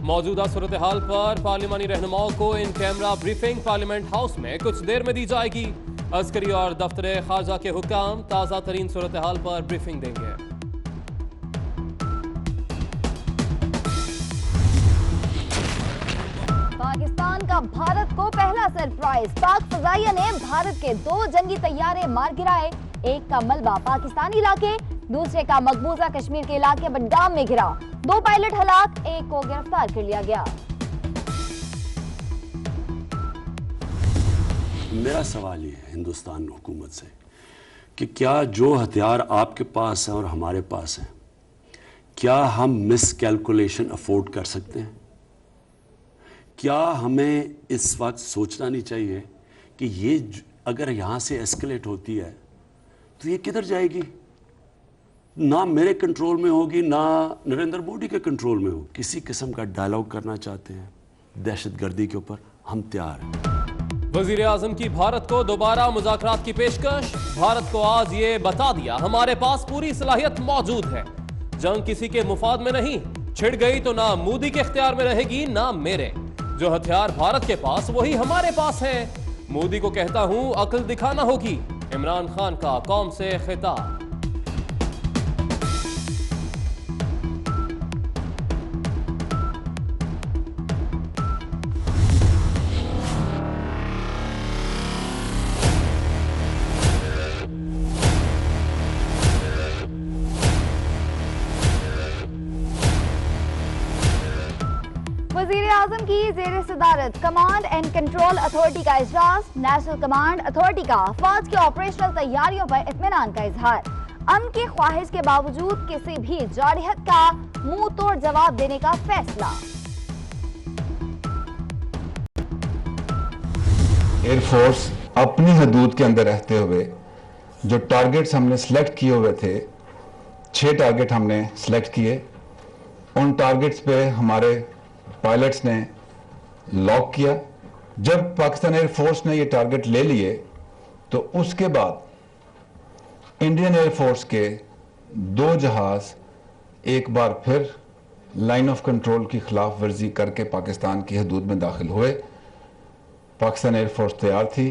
मौजूदा सूरत हाल पर पार्लिमानी रहनुमाओं को in camera briefing parliament house में कुछ देर में दी जाएगी। अस्करी और दफ्तर खारजा के हुक्काम ताज़ा तरीन सूरत हाल पर ब्रीफिंग देंगे। पाकिस्तान का भारत को पहला सरप्राइज। पाक फजाइया ने भारत के 2 जंगी तैयारे मार गिराए। एक का मलबा पाकिस्तानी इलाके, दूसरे का मकबूजा कश्मीर के इलाके बड्डाम में गिरा। 2 पायलट हलाक, एक को गिरफ्तार कर लिया गया। मेरा सवाल ये है हिंदुस्तान हुकूमत से कि क्या जो हथियार आपके पास है और हमारे पास है, क्या हम मिस कैलकुलेशन अफोर्ड कर सकते हैं? क्या हमें इस वक्त सोचना नहीं चाहिए कि ये अगर यहाँ से एस्केलेट होती है तो ये किधर जाएगी? ना मेरे कंट्रोल में होगी, ना नरेंद्र मोदी के कंट्रोल में होगी। किसी किस्म का डायलॉग करना चाहते हैं दहशतगर्दी के ऊपर, हम तैयार हैं। वजीर आजम की भारत को दोबारा मुज़ाकरात की पेशकश। भारत को आज ये बता दिया हमारे पास पूरी सलाहियत मौजूद है। जंग किसी के मुफाद में नहीं, छिड़ गई तो ना मोदी के इख्तियार में रहेगी ना मेरे। जो हथियार भारत के पास वही हमारे पास है। मोदी को कहता हूं अक्ल दिखाना होगी। इमरान खान का कौम से खिताब। वज़ीर आज़म की ज़ेर सदारत कमांड एंड कंट्रोल अथॉरिटी का इजलास। नेशनल कमांड अथॉरिटी का अफवाज की ऑपरेशनल तैयारियों पर इत्मीनान का इजहार। अमन की ख्वाहिश के बावजूद किसी भी जारहत का मुंह तोड़ जवाब देने का फैसला। एयरफोर्स अपनी हदूद के अंदर रहते हुए जो टारगेट्स हमने सिलेक्ट किए हुए थे, 6 टारगेट हमने सिलेक्ट किए। उन टारगेट्स पे हमारे पायलट्स ने लॉक किया। जब पाकिस्तान एयरफोर्स ने ये टारगेट ले लिए तो उसके बाद इंडियन एयरफोर्स के 2 जहाज एक बार फिर लाइन ऑफ कंट्रोल की खिलाफ वर्जी करके पाकिस्तान की हदूद में दाखिल हुए। पाकिस्तान एयरफोर्स तैयार थी,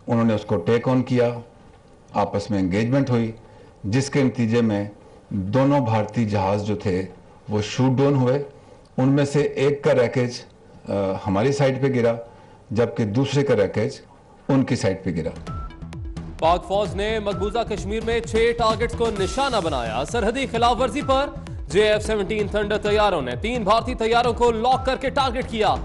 उन्होंने उसको टेक ऑन किया, आपस में एंगेजमेंट हुई, जिसके नतीजे में दोनों भारतीय जहाज जो थे वो शूट डाउन हुए। उनमें से एक का रैकेज हमारी साइड पे गिरा, जबकि दूसरे का रैकेज उनकी साइड पे गिरा। पाक फौज ने मकबूजा कश्मीर में 6 टारगेट्स को निशाना बनाया। सरहदी खिलाफवर्जी पर JF-17 थंडर तैयारों ने 3 भारतीय तैयारों को लॉक करके टारगेट किया।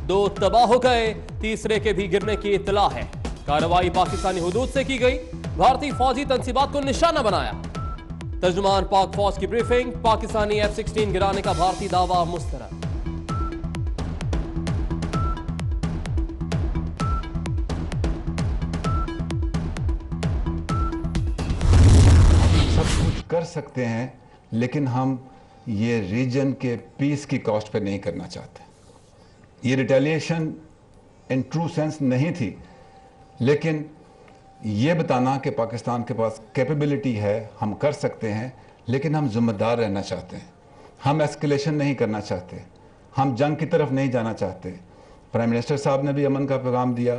2 तबाह हो गए, तीसरे के भी गिरने की इत्तला है। कार्रवाई पाकिस्तानी हुदूद से की गई। भारतीय फौजी तंसीबात को निशाना बनाया। तर्जुमान पाक फौज की ब्रीफिंग। पाकिस्तानी F-16 गिराने का भारतीय दावा मुस्तरद। सब कुछ कर सकते हैं, लेकिन हम ये रीजन के पीस की कॉस्ट पे नहीं करना चाहते। ये रिटेलिएशन इन ट्रू सेंस नहीं थी, लेकिन ये बताना कि पाकिस्तान के पास कैपेबिलिटी है, हम कर सकते हैं, लेकिन हम जिम्मेदार रहना चाहते हैं। हम एस्केलेशन नहीं करना चाहते, हम जंग की तरफ नहीं जाना चाहते। प्राइम मिनिस्टर साहब ने भी अमन का पैगाम दिया,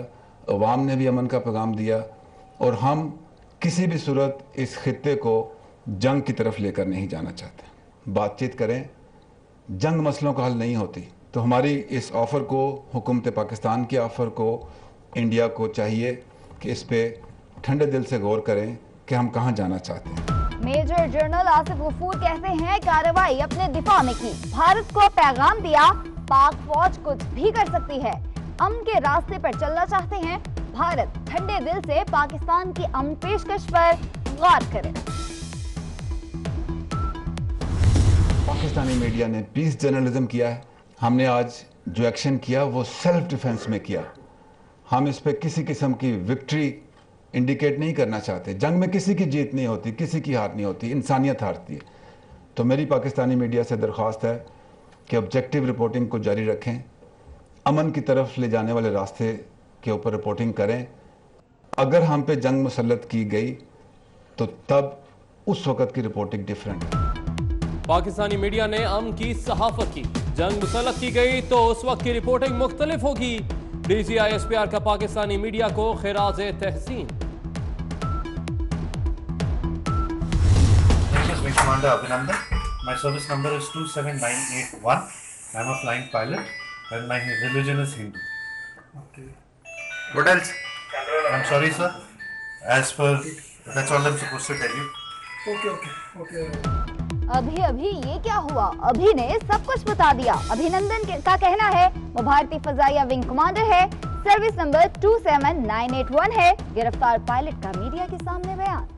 अवाम ने भी अमन का पैगाम दिया, और हम किसी भी सूरत इस खित्ते को जंग की तरफ लेकर नहीं जाना चाहते। बातचीत करें, जंग मसलों का हल नहीं होती। तो हमारी इस ऑफ़र को, हुकूमत पाकिस्तान की ऑफ़र को, इंडिया को चाहिए कि इस पे ठंडे दिल से गौर करें कि हम कहां जाना चाहते हैं। मेजर जनरल आसिफ गफूर कहते हैं कार्रवाई अपने दिफा में की। भारत को पैगाम दिया, पाक फौज कुछ भी कर सकती है। अमन के रास्ते पर चलना चाहते हैं, भारत ठंडे दिल से पाकिस्तान की अमन पेशकश पर गौर करे। पाकिस्तानी मीडिया ने पीस जर्नलिज्म किया है। हमने आज जो एक्शन किया वो सेल्फ डिफेंस में किया। हम इस पे किसी किस्म की विक्ट्री इंडिकेट नहीं करना चाहते। जंग में किसी की जीत नहीं होती, किसी की हार नहीं होती, इंसानियत हारती है। तो मेरी पाकिस्तानी मीडिया से दरख्वास्त है कि ऑब्जेक्टिव रिपोर्टिंग को जारी रखें, अमन की तरफ ले जाने वाले रास्ते के ऊपर रिपोर्टिंग करें। अगर हम पे जंग मुसल्लत की गई तो तब उस वक़्त की रिपोर्टिंग डिफरेंट है। पाकिस्तानी मीडिया ने अमन की सहाफत की, जंग मुसल्लत की गई तो उस वक्त की रिपोर्टिंग मुख्तलिफ होगी। DGI-SPR का पाकिस्तानी मीडिया को खिराज तहसीन। Wing Commander Abhinandan. My service number is 27981. I am a flying pilot and my religion is Hindu. Okay. What else? I'm sorry, sir. As per, that's all I'm supposed to tell you. Okay. अभी ये क्या हुआ? अभी ने सब कुछ बता दिया। अभिनंदन का कहना है वो भारतीय फजाइया विंग कमांडर है, सर्विस नंबर 27981 है। गिरफ्तार पायलट का मीडिया के सामने बयान।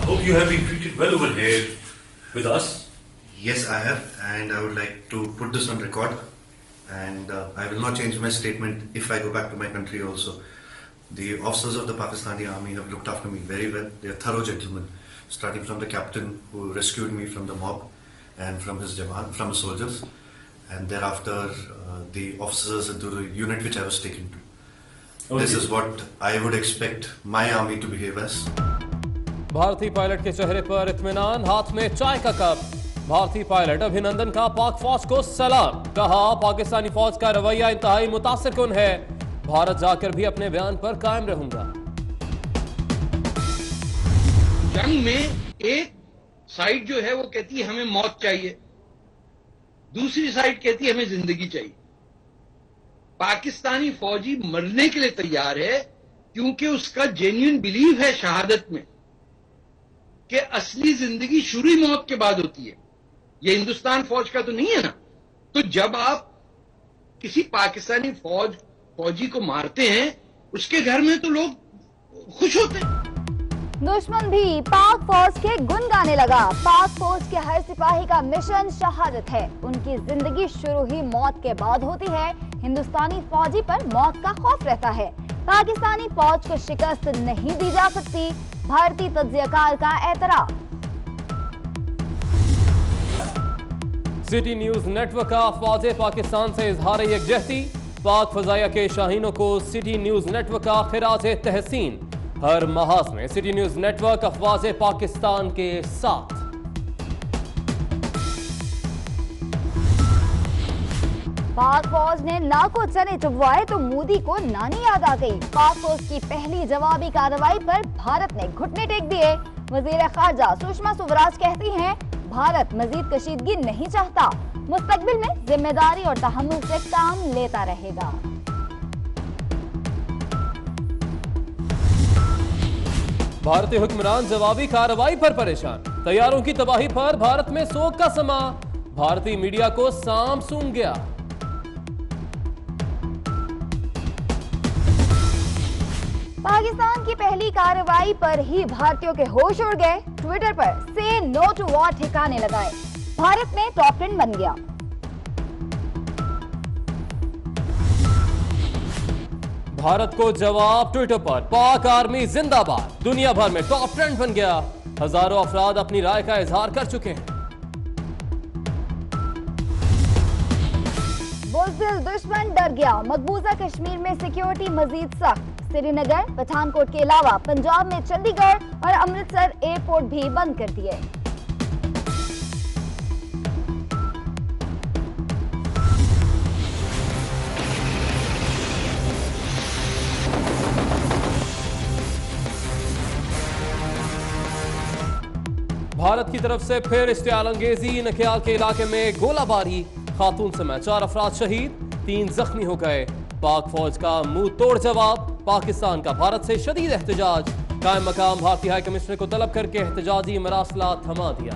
I hope you have been treated well over here with us. Yes, I have, and I would like to put this on record. And I will not change my statement if I go back to my country also. The officers of the Pakistani army have looked after me very well. They are thorough gentlemen, starting from the captain who rescued me from the mob and from his Jawan, from the soldiers, and thereafter the officers into the unit which I was taken to. Okay. This is what I would expect my army to behave as. भारतीय pilot के चेहरे पर इत्मीनान, हाथ में चाय का cup. भारतीय पायलट अभिनंदन का पाक फौज को सलाम, कहा पाकिस्तानी फौज का रवैया इंतहाई मुतासिर कुन है, भारत जाकर भी अपने बयान पर कायम रहूंगा। जंग में एक साइड जो है वो कहती है हमें मौत चाहिए, दूसरी साइड कहती है हमें जिंदगी चाहिए। पाकिस्तानी फौजी मरने के लिए तैयार है क्योंकि उसका जेन्युइन बिलीव है शहादत में कि असली जिंदगी शुरू ही मौत के बाद होती है। ये हिंदुस्तान फौज का तो नहीं है ना। तो जब आप किसी पाकिस्तानी फौजी को मारते हैं, उसके घर में तो लोग खुश होते हैं। दुश्मन भी पाक फौज के गुन गाने लगा। पाक फौज के हर सिपाही का मिशन शहादत है, उनकी जिंदगी शुरू ही मौत के बाद होती है। हिंदुस्तानी फौजी पर मौत का खौफ रहता है। पाकिस्तानी फौज को शिकस्त नहीं दी जा सकती, भारतीय तज्जियाकार का एतराफ। सिटी न्यूज नेटवर्क का अफवाज पाकिस्तान से इजहार यकजहती, पाक फजाइया के शाहीनों को सिटी न्यूज नेटवर्क का खिराज तहसीन। हर महाज में सिटी न्यूज नेटवर्क अफवाज पाकिस्तान के साथ। पाक फौज ने लाखों चने चुभवाए तो मोदी को नानी याद आ गई। पाक फौज की पहली जवाबी कार्रवाई पर भारत ने घुटने टेक दिए। वजीर खारजा सुषमा स्वराज कहती हैं, भारत मजीद कशीदगी नहीं चाहता, मुस्तकबिल में जिम्मेदारी और तहम्मुल से काम लेता रहेगा। भारतीय हुक्मरान जवाबी कार्रवाई पर परेशान, तैयारों की तबाही पर भारत में सोग का समा, भारतीय मीडिया को साम सूंघ गया। पाकिस्तान की पहली कार्रवाई पर ही भारतीयों के होश उड़ गए। ट्विटर पर से नो टू वॉर ठिकाने लगाए, भारत में टॉप ट्रेंड बन गया। भारत को जवाब ट्विटर पर, पाक आर्मी जिंदाबाद, दुनिया भर में टॉप ट्रेंड बन गया। हजारों अफराद अपनी राय का इजहार कर चुके हैं। बुज़दिल दुश्मन डर गया, मकबूजा कश्मीर में सिक्योरिटी मजीद सख्त। श्रीनगर, पठानकोट के अलावा पंजाब में चंडीगढ़ और अमृतसर एयरपोर्ट भी बंद कर दिए। भारत की तरफ से फिर इश्तियाल अंगेजी, नखियाल के इलाके में गोलाबारी, खातून समेत 4 अफराद शहीद, 3 जख्मी हो गए। पाक फौज का मुंह तोड़ जवाब, पाकिस्तान का भारत से शदीद एहतजाज, कायम मकाम भारतीय हाई कमिश्नर को तलब करके एहतजाजी मरासला थमा दिया।